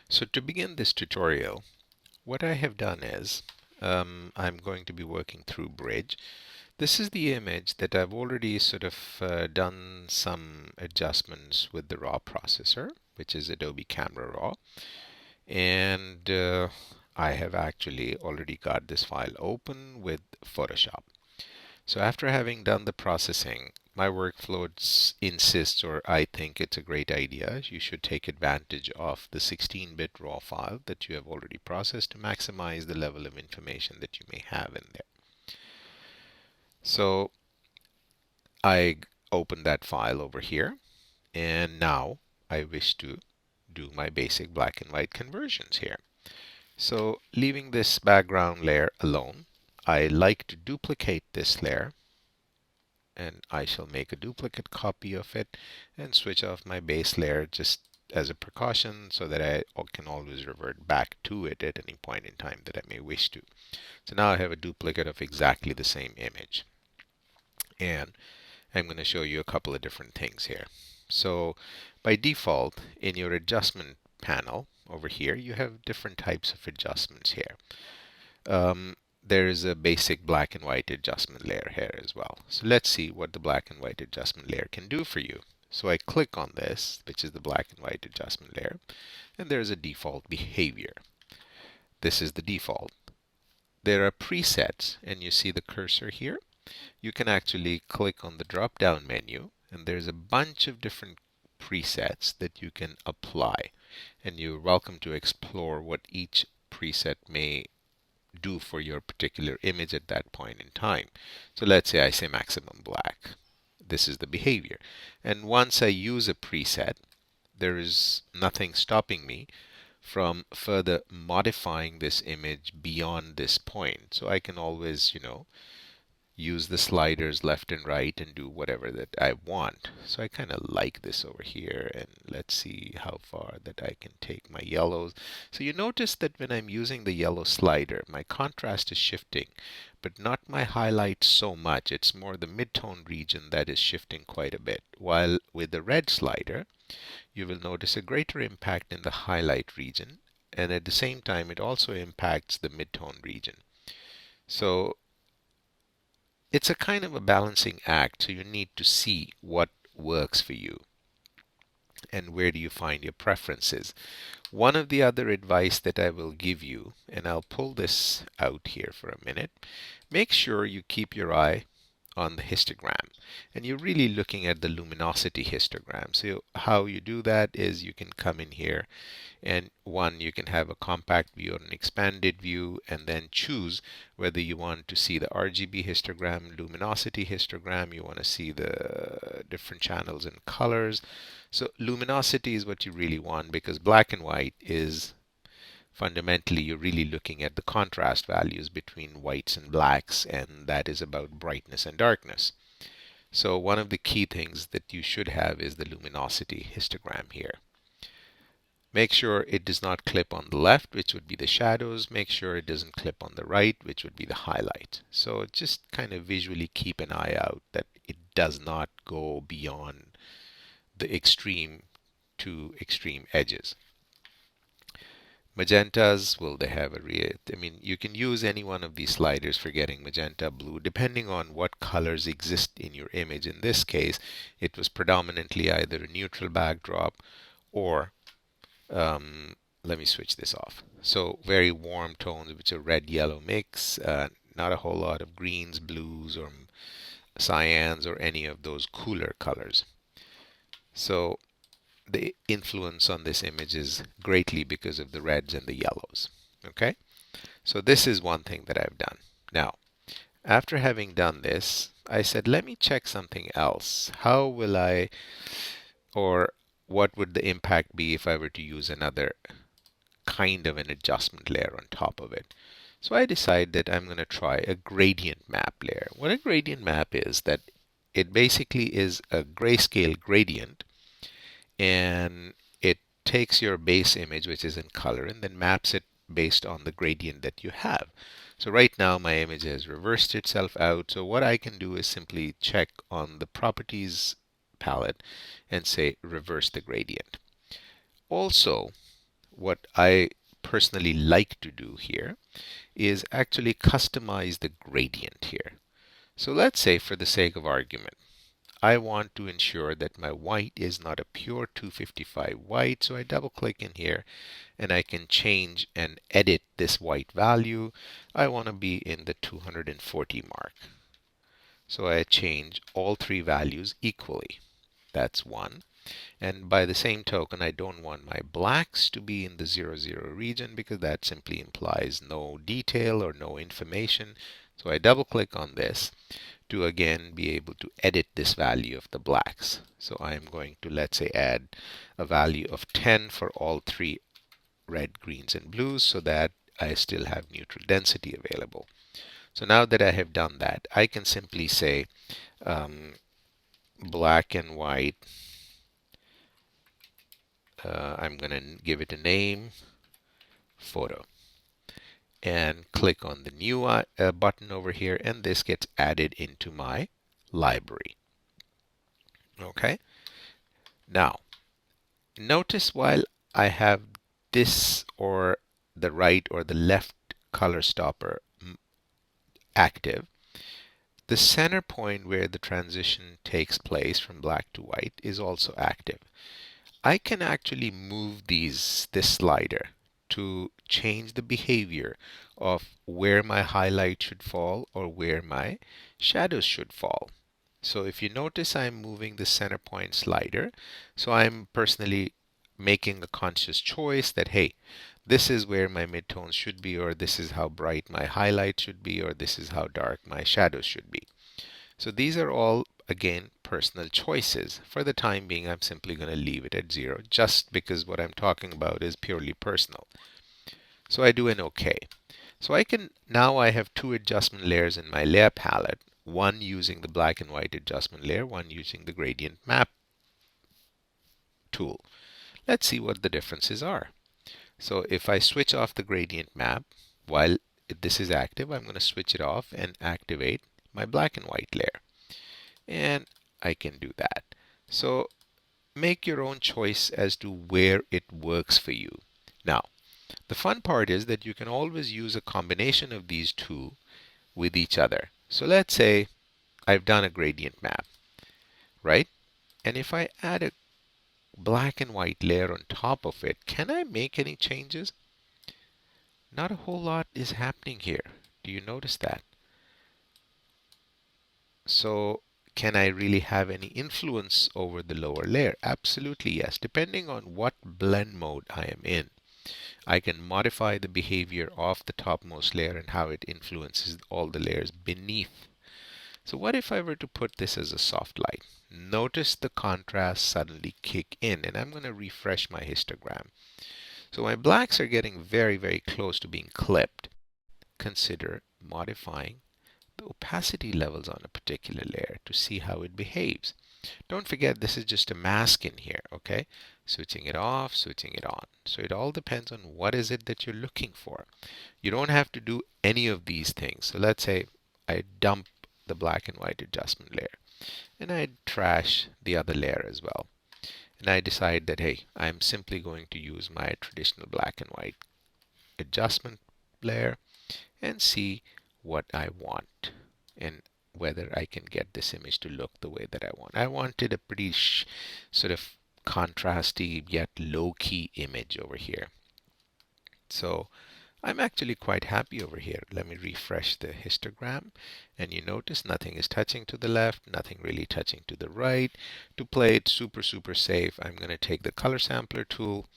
So to begin this tutorial, what I have done is I'm going to be working through Bridge. This is the image that I've already sort of done some adjustments with the raw processor, which is Adobe Camera Raw. And I have actually already got this file open with Photoshop. So after having done the processing, my workflow insists, or I think it's a great idea, you should take advantage of the 16-bit raw file that you have already processed to maximize the level of information that you may have in there. So I open that file over here, and now I wish to do my basic black and white conversions here. So leaving this background layer alone, I like to duplicate this layer, and I shall make a duplicate copy of it and switch off my base layer just as a precaution so that I can always revert back to it at any point in time that I may wish to. So now I have a duplicate of exactly the same image. And I'm going to show you a couple of different things here. So by default, in your adjustment panel over here, you have different types of adjustments here. There is a basic black and white adjustment layer here as well. So let's see what the black and white adjustment layer can do for you. So I click on this, which is the black and white adjustment layer, and there's a default behavior. This is the default. There are presets, and you see the cursor here. You can actually click on the drop down menu, and there's a bunch of different presets that you can apply, and you're welcome to explore what each preset may do for your particular image at that point in time. So let's say I say maximum black. This is the behavior. And once I use a preset, there is nothing stopping me from further modifying this image beyond this point. So I can always, use the sliders left and right and do whatever that I want. So I kind of like this over here, and let's see how far that I can take my yellows. So you notice that when I'm using the yellow slider, my contrast is shifting, but not my highlight so much. It's more the midtone region that is shifting quite a bit. While with the red slider, you will notice a greater impact in the highlight region, and at the same time it also impacts the midtone region. So it's a kind of a balancing act, so you need to see what works for you and where do you find your preferences. One of the other advice that I will give you, and I'll pull this out here for a minute, make sure you keep your eye on the histogram, and you're really looking at the luminosity histogram. So how you do that is you can come in here, and you can have a compact view or an expanded view, and then choose whether you want to see the RGB histogram, luminosity histogram, you want to see the different channels and colors. So luminosity is what you really want, because black and white is fundamentally you're really looking at the contrast values between whites and blacks, and that is about brightness and darkness. So one of the key things that you should have is the luminosity histogram here. Make sure it does not clip on the left, which would be the shadows. Make sure it doesn't clip on the right, which would be the highlight. So just kind of visually keep an eye out that it does not go beyond the extreme to extreme edges. Magentas, well, they have you can use any one of these sliders for getting magenta, blue, depending on what colors exist in your image. In this case, it was predominantly either a neutral backdrop or let me switch this off. So very warm tones, which are red yellow mix, not a whole lot of greens, blues, or cyans, or any of those cooler colors. So the influence on this image is greatly because of the reds and the yellows. Okay, so this is one thing that I've done. Now, after having done this, I said, let me check something else. How will I, or what would the impact be if I were to use another kind of an adjustment layer on top of it? So I decide that I'm going to try a gradient map layer. What a gradient map is, that it basically is a grayscale gradient, and it takes your base image, which is in color, and then maps it based on the gradient that you have. So right now my image has reversed itself out. So what I can do is simply check on the properties palette and say reverse the gradient. Also, what I personally like to do here is actually customize the gradient here. So let's say, for the sake of argument, I want to ensure that my white is not a pure 255 white. So I double click in here and I can change and edit this white value. I want to be in the 240 mark. So I change all three values equally. That's one. And by the same token, I don't want my blacks to be in the 00 region because that simply implies no detail or no information. So I double click on this to again be able to edit this value of the blacks. So I'm going to, let's say, add a value of 10 for all three red, greens, and blues so that I still have neutral density available. So now that I have done that, I can simply say black and white. I'm going to give it a name, photo, and click on the new button over here, and this gets added into my library. Okay. Now, notice while I have this or the right or the left color stopper active, the center point where the transition takes place from black to white is also active. I can actually move this slider to change the behavior of where my highlight should fall or where my shadows should fall. So if you notice, I'm moving the center point slider. So I'm personally making a conscious choice that, hey, this is where my midtones should be, or this is how bright my highlight should be, or this is how dark my shadows should be. So these are all, again, personal choices. For the time being, I'm simply going to leave it at 0 just because what I'm talking about is purely personal. So I do an OK. So I have two adjustment layers in my layer palette, one using the black and white adjustment layer, one using the gradient map tool. Let's see what the differences are. So if I switch off the gradient map while this is active, I'm going to switch it off and activate my black and white layer. And I can do that. So make your own choice as to where it works for you. Now, the fun part is that you can always use a combination of these two with each other. So let's say I've done a gradient map, right? And if I add a black and white layer on top of it, can I make any changes? Not a whole lot is happening here. Do you notice that? So can I really have any influence over the lower layer? Absolutely yes. Depending on what blend mode I am in, I can modify the behavior of the topmost layer and how it influences all the layers beneath. So what if I were to put this as a soft light? Notice the contrast suddenly kick in, and I'm going to refresh my histogram. So my blacks are getting very, very close to being clipped. Consider modifying the opacity levels on a particular layer to see how it behaves. Don't forget, this is just a mask in here, okay? Switching it off, switching it on. So it all depends on what is it that you're looking for. You don't have to do any of these things. So let's say I dump the black and white adjustment layer and I trash the other layer as well. And I decide that, hey, I'm simply going to use my traditional black and white adjustment layer and see what I want and whether I can get this image to look the way that I want. I wanted a pretty sort of contrasty yet low-key image over here. So I'm actually quite happy over here. Let me refresh the histogram, and you notice nothing is touching to the left, nothing really touching to the right. To play it super, super safe, I'm going to take the color sampler tool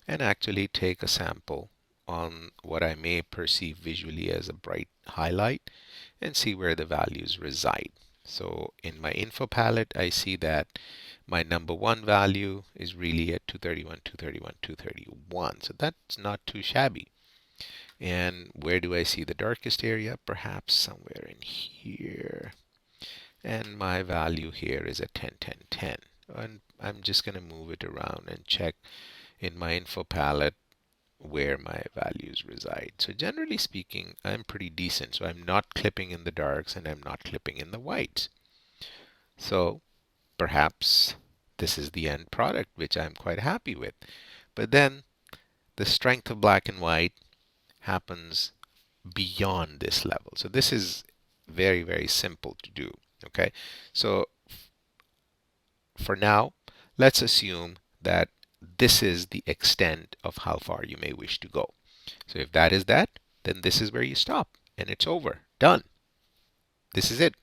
and actually take a sample on what I may perceive visually as a bright highlight and see where the values reside. So in my info palette, I see that my number one value is really at 231, 231, 231. So that's not too shabby. And where do I see the darkest area? Perhaps somewhere in here. And my value here is at 10, 10, 10. And I'm just going to move it around and check in my info palette where my values reside. So generally speaking, I'm pretty decent. So I'm not clipping in the darks and I'm not clipping in the whites. So perhaps this is the end product, which I'm quite happy with. But then the strength of black and white happens beyond this level. So this is very, very simple to do. Okay, so for now, let's assume that this is the extent of how far you may wish to go. So if that is that, then this is where you stop and it's over. Done. This is it.